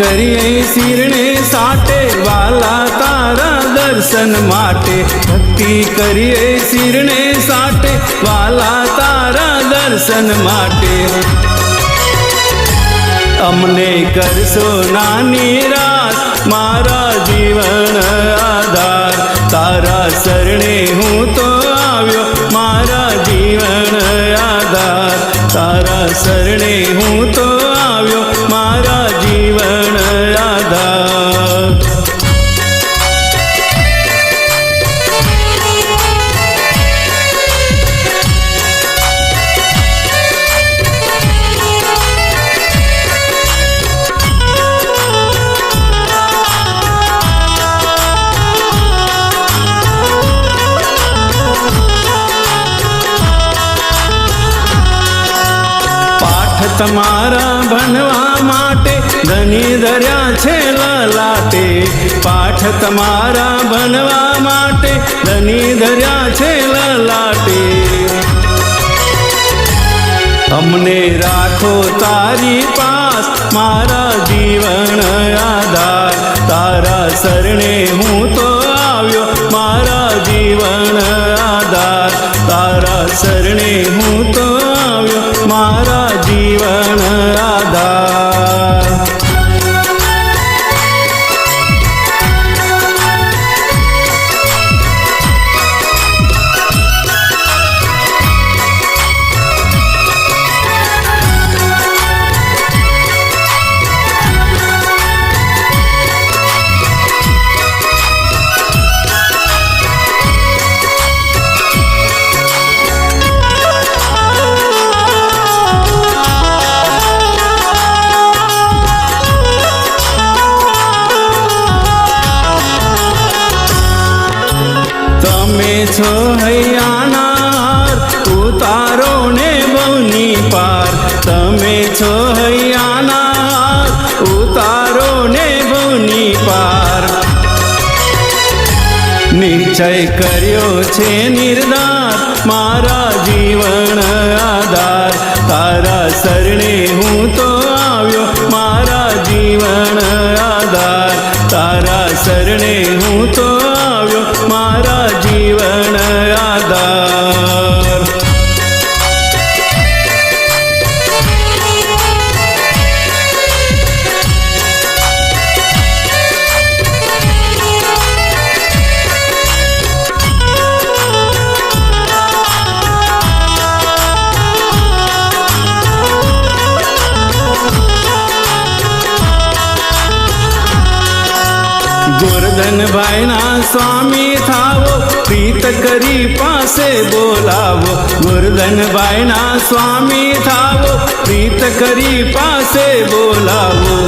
કરીએ શિરણે સાટે વાલા તારા દર્શન માટે, ભક્તિ કરીએ શિરણે સાટે વાલા તારા દર્શન માટે। અમને કરશો ના નિરાશ મારા જીવન આધાર, તારા શરણે હું તો આવ્યો મારા જીવન આધાર, તારા શરણે હું તો આવ્યો મારા જીવન આધાર। તમારા ભણવા માટે ધની ધર્યા છે લલાટે, પાઠ તમારા ભણવા માટે ધની ધર્યા છે લલાટે। અમને રાખો તારી પાસ મારા જીવન આધાર, તારા શરણે હું તો આવ્યો મારા જીવન આધાર, તારા શરણે હું તો આવ્યો મારા જીવન આધાર। તમે છો હૈયાનાર ઉતારો ને બહુની પાર, તમે છો હૈયાનાર ઉતારો ને બહુની પાર। નિશ્ચય કર્યો છે નિર્ધાર મારા જીવન આધાર, તારા શરણે હું તો આવ્યો મારા જીવન આધાર, તારા શરણે હું તો આવ્યો મારા જીવન આધાર। ગોરધનભાઈના સ્વામી થાવો પ્રીત કરી પાસે બોલાવો, ગોરધનભાઈના સ્વામી થાવો પ્રીત કરી પાસે બોલાવો।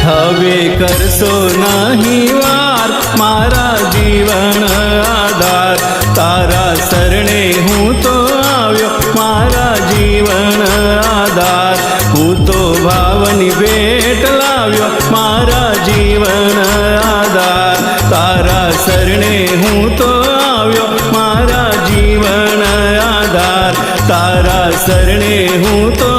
હવે કરશો નહીં વાર મારા જીવન આધાર, તારા શરણે હું તો આવ્યો મારા જીવન આધાર, હું તો ભાવની ભેટ લાવ્યો મારા જીવન આધાર, તારા શરણે હું તો આવ્યો મારા જીવન આધાર, તારા શરણે હું તો